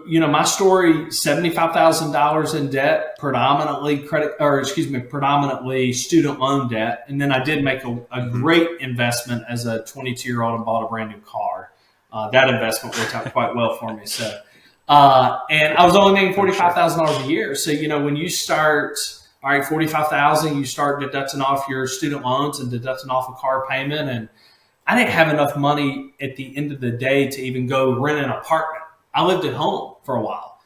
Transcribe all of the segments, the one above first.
my story, $75,000 in debt, predominantly student loan debt. And then I did make a great investment as a 22-year-old and bought a brand new car. That investment worked out quite well for me. So, and I was only making $45,000 a year. So, when you start, all right, $45,000, you start deducting off your student loans and deducting off a car payment. And I didn't have enough money at the end of the day to even go rent an apartment. I lived at home for a while.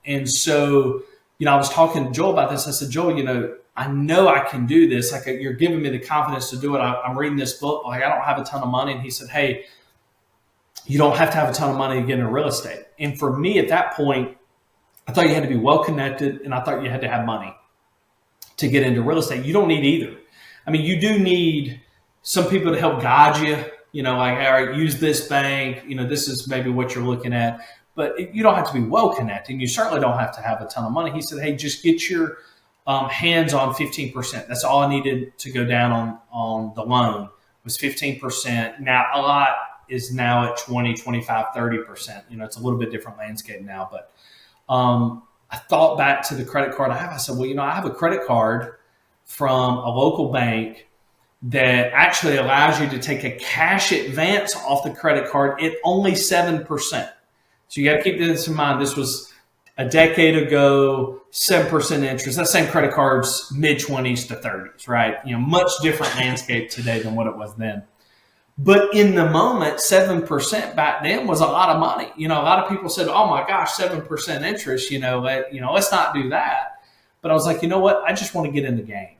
And so, I was talking to Joel about this. I said, Joel, I know I can do this. Like, you're giving me the confidence to do it. I'm reading this book. Like, I don't have a ton of money. And he said, hey, you don't have to have a ton of money to get into real estate. And for me at that point, I thought you had to be well connected, and I thought you had to have money to get into real estate. You don't need either. I mean, you do need some people to help guide you, like, all right, use this bank, this is maybe what you're looking at, but you don't have to be well connected. You certainly don't have to have a ton of money. He said, hey, just get your hands on 15%. That's all I needed to go down on the loan was 15%. Now, a lot is now at 20, 25, 30%. It's a little bit different landscape now, but I thought back to the credit card I have. I said, well, I have a credit card from a local bank that actually allows you to take a cash advance off the credit card at only 7%. So you got to keep this in mind. This was a decade ago, 7% interest. That same credit card's mid-20s to 30s, right? Much different landscape today than what it was then. But in the moment, 7% back then was a lot of money. A lot of people said, oh my gosh, 7% interest, let's not do that. But I was like, you know what? I just want to get in the game.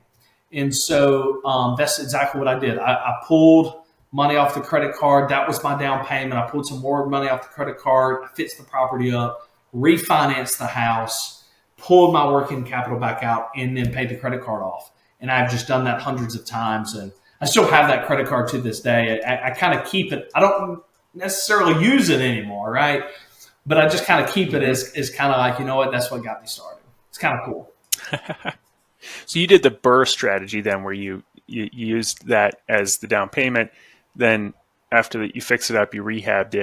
And so that's exactly what I did. I pulled money off the credit card. That was my down payment. I pulled some more money off the credit card. I fixed the property up, refinanced the house, pulled my working capital back out, and then paid the credit card off. And I've just done that hundreds of times. And I still have that credit card to this day. I kind of keep it. I don't necessarily use it anymore, right? But I just kind of keep it as kind of like, that's what got me started. It's kind of cool. So you did the BRRRR strategy then, where you used that as the down payment. Then after that, you fixed it up, you refinanced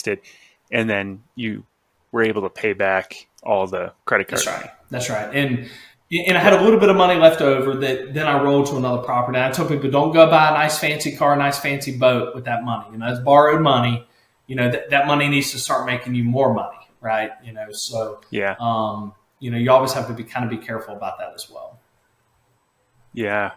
it, and then you were able to pay back all the credit card. That's right. And I had a little bit of money left over that then I rolled to another property. And I told people, don't go buy a nice fancy car, a nice fancy boat with that money. It's borrowed money. That money needs to start making you more money, right? So yeah. You always have to be careful about that as well. Yeah.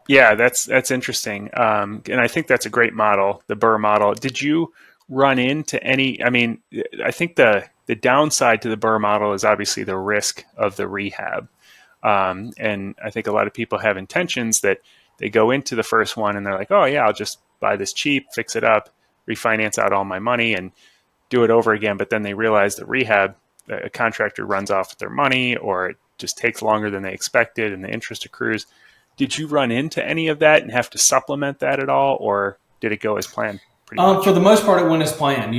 That's interesting. And I think that's a great model, the BRRRR model. Did you run into any, I think the downside to the BRRRR model is obviously the risk of the rehab. And I think a lot of people have intentions that they go into the first one and they're like, oh yeah, I'll just buy this cheap, fix it up, refinance out all my money and do it over again. But then they realize the rehab, a contractor runs off with their money, or it just takes longer than they expected and the interest accrues. Did you run into any of that and have to supplement that at all, or did it go as planned? For the most part, it went as planned.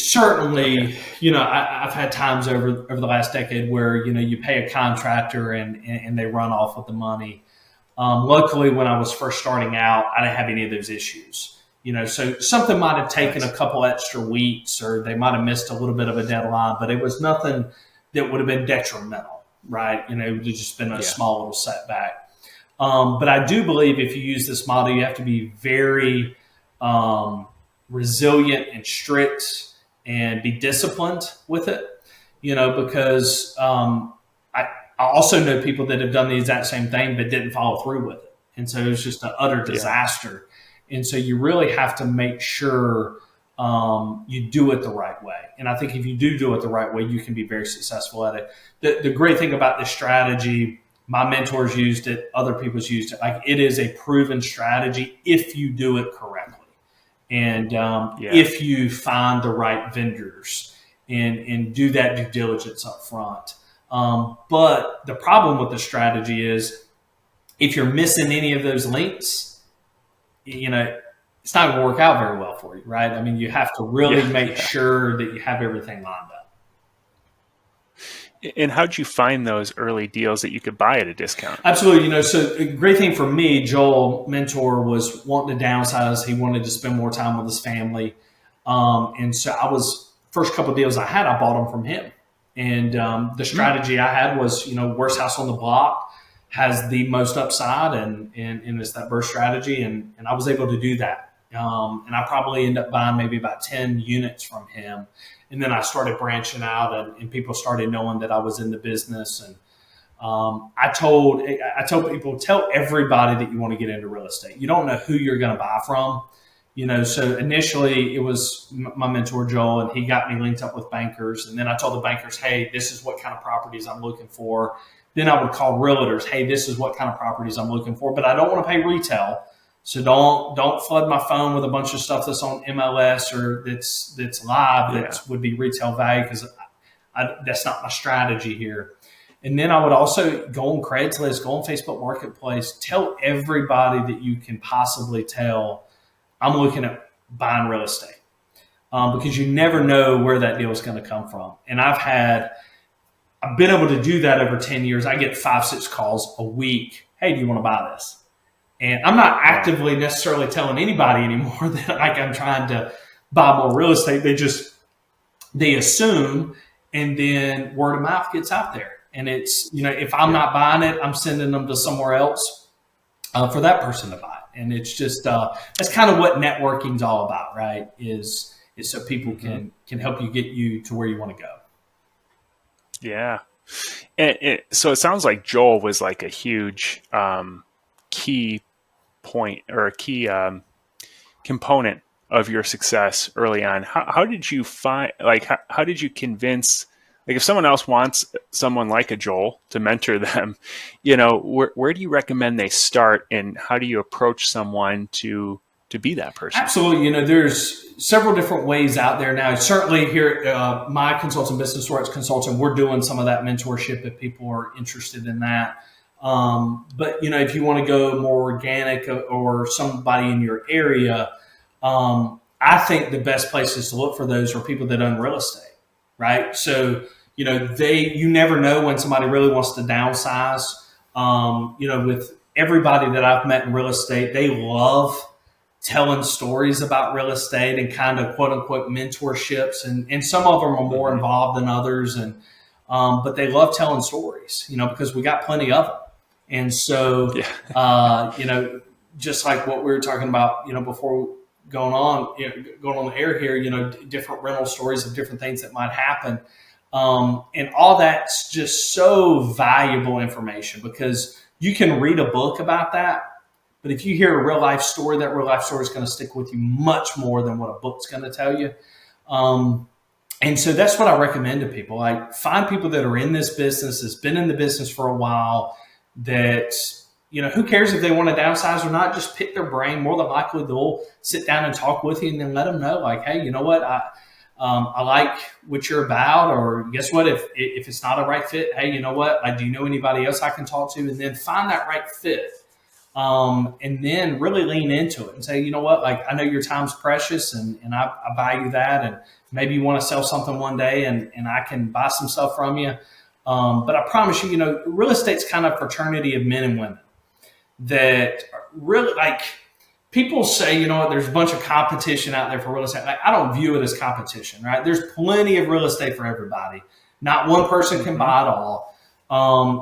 Certainly, I've had times over the last decade where, you pay a contractor and they run off with the money. Luckily, when I was first starting out, I didn't have any of those issues. So something might have taken a couple extra weeks, or they might have missed a little bit of a deadline, but it was nothing that would have been detrimental, right? It would have just been a small little setback. But I do believe if you use this model, you have to be very resilient and strict and be disciplined with it, because I also know people that have done the exact same thing but didn't follow through with it. And so it was just an utter disaster. And so you really have to make sure you do it the right way. And I think if you do it the right way, you can be very successful at it. The great thing about this strategy, my mentors used it, other people's used it. Like, it is a proven strategy if you do it correctly. And if you find the right vendors and do that due diligence up front. But the problem with the strategy is if you're missing any of those links, it's not going to work out very well for you, right? You have to really make sure that you have everything lined up. And how'd you find those early deals that you could buy at a discount? Absolutely. So a great thing for me, Joel, mentor, was wanting to downsize. He wanted to spend more time with his family. And so first couple of deals I had, I bought them from him. And the strategy I had was, worst house on the block has the most upside, and it's that burst strategy. And I was able to do that. And I probably ended up buying maybe about 10 units from him. And then I started branching out, and people started knowing that I was in the business. And I told people, tell everybody that you want to get into real estate. You don't know who you're going to buy from. So initially it was my mentor, Joel, and he got me linked up with bankers. And then I told the bankers, hey, this is what kind of properties I'm looking for. Then I would call realtors, hey, this is what kind of properties I'm looking for, but I don't want to pay retail. So don't flood my phone with a bunch of stuff that's on MLS or that's live that would be retail value, because that's not my strategy here. And then I would also go on Craigslist, go on Facebook Marketplace, tell everybody that you can possibly tell, I'm looking at buying real estate, because you never know where that deal is going to come from. And I've been able to do that over 10 years. I get 5-6 calls a week. Hey, do you want to buy this? And I'm not actively necessarily telling anybody anymore that I'm trying to buy more real estate. They assume, and then word of mouth gets out there. And it's, if I'm not buying it, I'm sending them to somewhere else for that person to buy it. And it's just, that's kind of what networking's all about, right? Is so people can help you get you to where you want to go. Yeah. So it sounds like Joel was like a huge key point, or a key component of your success early on. How did you find, how did you convince, if someone else wants someone like a Joel to mentor them, where do you recommend they start, and how do you approach someone to be that person? Absolutely. There's several different ways out there now. Certainly here at my consulting business, where it's consulting, we're doing some of that mentorship if people are interested in that. But, if you want to go more organic, or somebody in your area, I think the best places to look for those are people that own real estate, right? So, you never know when somebody really wants to downsize. With everybody that I've met in real estate, they love telling stories about real estate and kind of quote unquote mentorships. And some of them are more involved than others. But they love telling stories, because we got plenty of them. And so, just like what we were talking about, before going on the air here, different rental stories of different things that might happen. And all that's just so valuable information, because you can read a book about that, but if you hear a real life story, that real life story is going to stick with you much more than what a book's going to tell you. And so that's what I recommend to people. Find people that are in this business, that's been in the business for a while, that, who cares if they want to downsize or not, just pick their brain. More than likely they'll sit down and talk with you, and then let them know, hey, you know what, I like what you're about, or guess what, if it's not a right fit, hey, you know what, do you know anybody else I can talk to? And then find that right fit. And then really lean into it and say, you know what, I know your time's precious, and I value that. And maybe you want to sell something one day, and I can buy some stuff from you. But I promise you, real estate's kind of a fraternity of men and women that really, people say, there's a bunch of competition out there for real estate. I don't view it as competition, right? There's plenty of real estate for everybody. Not one person can buy it all.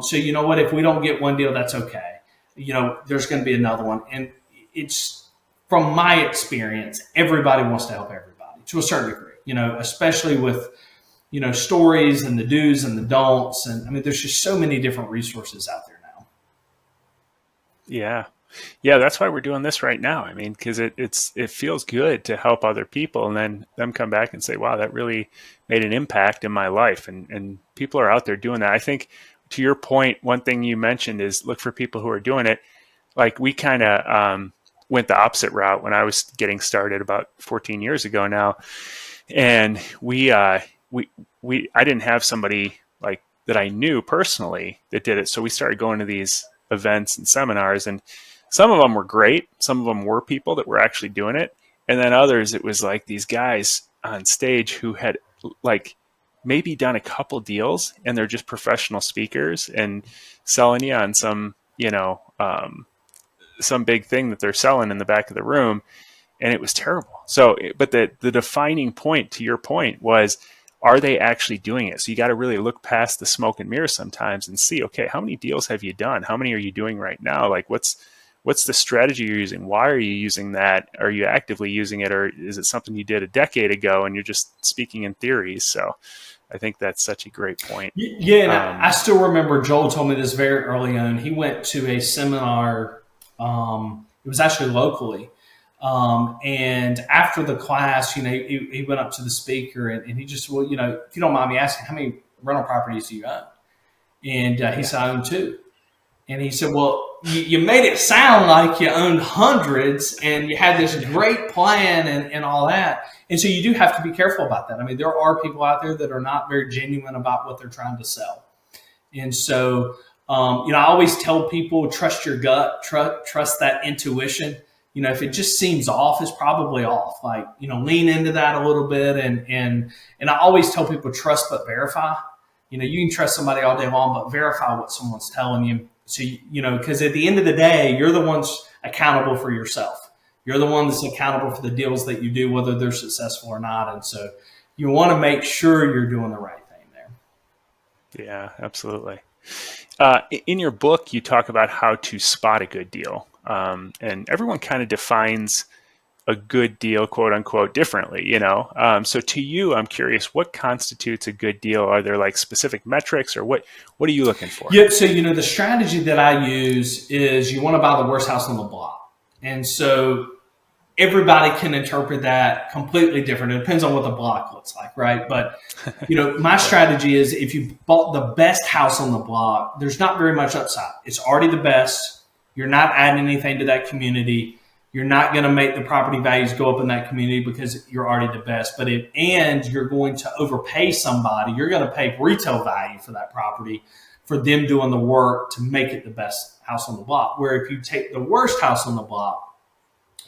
So you know what, if we don't get one deal, that's okay. There's going to be another one. And it's, from my experience, everybody wants to help everybody to a certain degree, especially with, stories and the do's and the don'ts. And there's just so many different resources out there now. Yeah. Yeah. That's why we're doing this right now. Because it feels good to help other people, and then them come back and say, wow, that really made an impact in my life. And people are out there doing that. I think, to your point, one thing you mentioned is look for people who are doing it. We kind of went the opposite route when I was getting started about 14 years ago now. And I didn't have somebody that I knew personally that did it. So we started going to these events and seminars, and some of them were great. Some of them were people that were actually doing it. And then others, it was these guys on stage who had maybe done a couple deals, and they're just professional speakers and selling you on some, some big thing that they're selling in the back of the room. and it was terrible. So, but the defining point, to your point, was, are they actually doing it? So you got to really look past the smoke and mirrors sometimes and see, okay, how many deals have you done? How many are you doing right now? Like, what's the strategy you're using? Why are you using that? Are you actively using it, or is it something you did a decade ago and you're just speaking in theories? So I think that's such a great point. Yeah, and I still remember Joel told me this very early on. He went to a seminar. It was actually locally. And after the class, he went up to the speaker and he just, well, if you don't mind me asking, how many rental properties do you own? And he said, I own 2. And he said, well, you made it sound like you owned hundreds and you had this great plan and all that. And so you do have to be careful about that. I mean, there are people out there that are not very genuine about what they're trying to sell. And so, I always tell people, trust your gut, trust that intuition. If it just seems off, it's probably off. Like, lean into that a little bit. And I always tell people, trust but verify. You can trust somebody all day long, but verify what someone's telling you. So, because at the end of the day, you're the ones accountable for yourself. You're the one that's accountable for the deals that you do, whether they're successful or not. And so you want to make sure you're doing the right thing there. Yeah, absolutely. In your book, you talk about how to spot a good deal. And everyone kind of defines a good deal, quote unquote, differently, So to you, I'm curious, what constitutes a good deal? Are there like specific metrics, or what are you looking for? Yep. So, the strategy that I use is you want to buy the worst house on the block. And so everybody can interpret that completely different. It depends on what the block looks like, right? But, my strategy is if you bought the best house on the block, there's not very much upside. It's already the best. You're not adding anything to that community. You're not going to make the property values go up in that community because you're already the best. And you're going to overpay somebody. You're going to pay retail value for that property for them doing the work to make it the best house on the block. Where if you take the worst house on the block,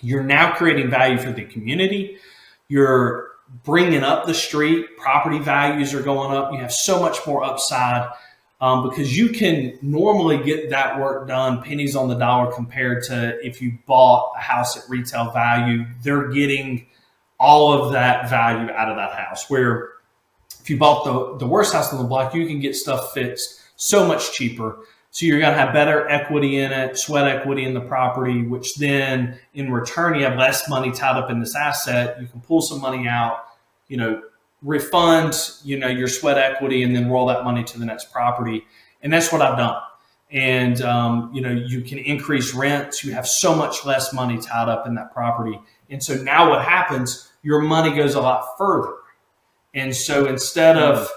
you're now creating value for the community. You're bringing up the street. Property values are going up. You have so much more upside. Because you can normally get that work done pennies on the dollar compared to if you bought a house at retail value. They're getting all of that value out of that house. Where if you bought the worst house on the block, you can get stuff fixed so much cheaper. So you're going to have better equity in it, sweat equity in the property, which then in return, you have less money tied up in this asset. You can pull some money out, refund, your sweat equity, and then roll that money to the next property. And that's what I've done. And, you can increase rents. You have so much less money tied up in that property. And so now what happens, your money goes a lot further. And so instead of,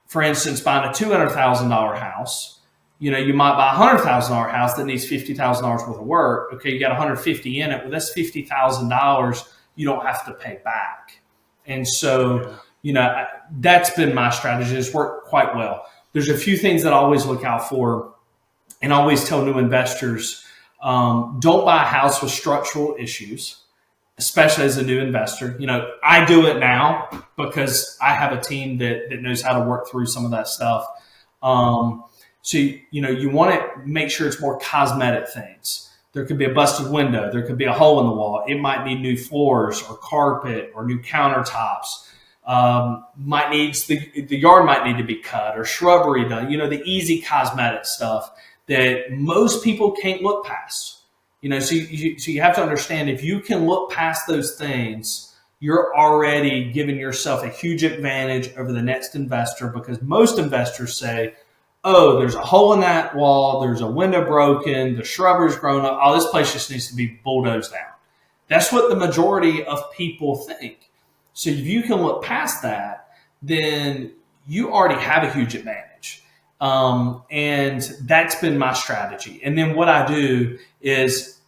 for instance, buying a $200,000 house, you might buy a $100,000 house that needs $50,000 worth of work. Okay, you got $150,000 in it. Well, that's $50,000 you don't have to pay back. And so, that's been my strategy. It's worked quite well. There's a few things that I always look out for, and I always tell new investors, don't buy a house with structural issues, especially as a new investor. I do it now because I have a team that knows how to work through some of that stuff. So, you want to make sure it's more cosmetic things. There could be a busted window. There could be a hole in the wall. It might need new floors or carpet or new countertops. The yard might need to be cut or shrubbery done. The easy cosmetic stuff that most people can't look past. So you have to understand, if you can look past those things, you're already giving yourself a huge advantage over the next investor, because most investors say, oh, there's a hole in that wall, there's a window broken, the shrubbery's grown up, oh, this place just needs to be bulldozed down. That's what the majority of people think. So if you can look past that, then you already have a huge advantage. And that's been my strategy. And then what I do is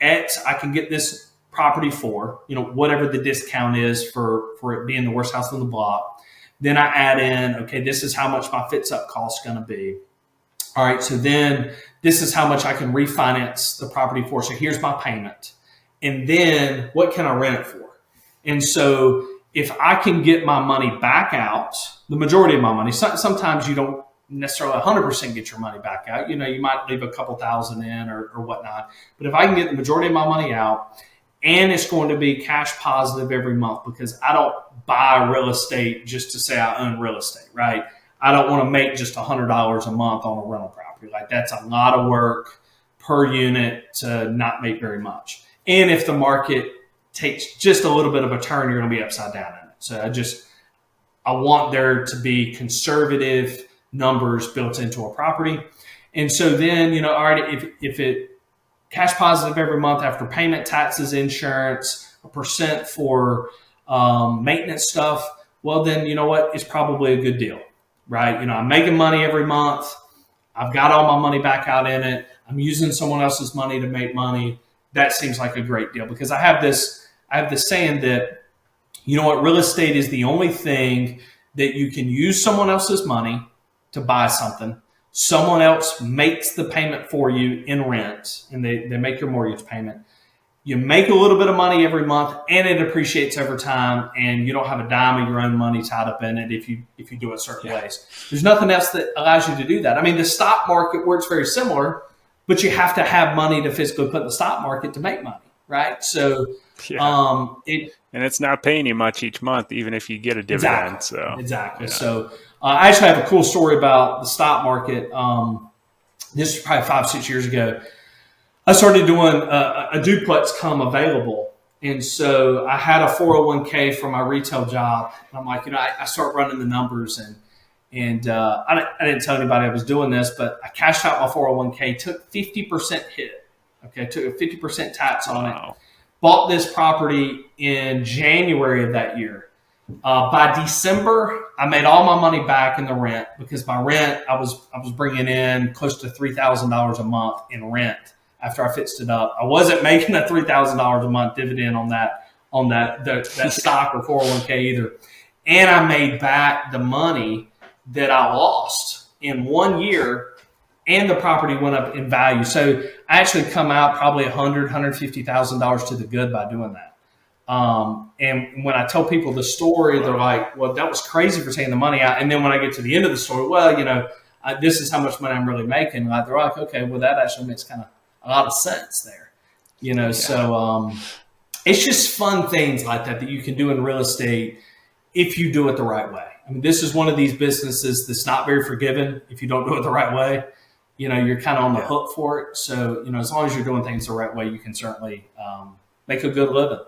I can get this property for, whatever the discount is for it being the worst house on the block. Then I add in, okay, this is how much my fix up cost is going to be. All right, so then this is how much I can refinance the property for. So here's my payment. And then what can I rent it for? And so if I can get my money back out, the majority of my money, sometimes you don't necessarily 100% get your money back out. You might leave a couple thousand in or whatnot. But if I can get the majority of my money out and it's going to be cash positive every month, because I don't buy real estate just to say I own real estate, right? I don't want to make just $100 a month on a rental property. Like, that's a lot of work per unit to not make very much. And if the market takes just a little bit of a turn, you're going to be upside down in it. So I want there to be conservative numbers built into a property. And so then, all right, if it cash positive every month after payment, taxes, insurance, a percent for maintenance stuff, well, then, you know what? It's probably a good deal, right? I'm making money every month. I've got all my money back out in it. I'm using someone else's money to make money. That seems like a great deal, because I have this saying that, real estate is the only thing that you can use someone else's money to buy something. Someone else makes the payment for you in rent, and they make your mortgage payment. You make a little bit of money every month, and it appreciates over time, and you don't have a dime of your own money tied up in it if you do it certain ways. There's nothing else that allows you to do that. I mean, the stock market works very similar, but you have to have money to physically put in the stock market to make money, right? So, and it's not paying you much each month, even if you get a dividend. Exactly. So, I actually have a cool story about the stock market. This was probably 5-6 years ago. I started doing a duplex come available. And so I had a 401k for my retail job. And I'm like, I start running the numbers, and I didn't tell anybody I was doing this, but I cashed out my 401k, took 50% hit. Okay. Took a 50% tax on it. Bought this property in January of that year. By December, I made all my money back in the rent, because my rent, I was bringing in close to $3,000 a month in rent after I fixed it up. I wasn't making a $3,000 a month dividend on that stock or 401k either. And I made back the money that I lost in 1 year, and the property went up in value. So I actually come out probably $150,000 to the good by doing that. And when I tell people the story, they're like, well, that was crazy for taking the money out. And then when I get to the end of the story, well, this is how much money I'm really making. Like, they're like, okay, well, that actually makes kind of a lot of sense there. So it's just fun things like that you can do in real estate if you do it the right way. I mean, this is one of these businesses that's not very forgiving if you don't do it the right way. You're kind of on the hook for it. So, as long as you're doing things the right way, you can certainly make a good living.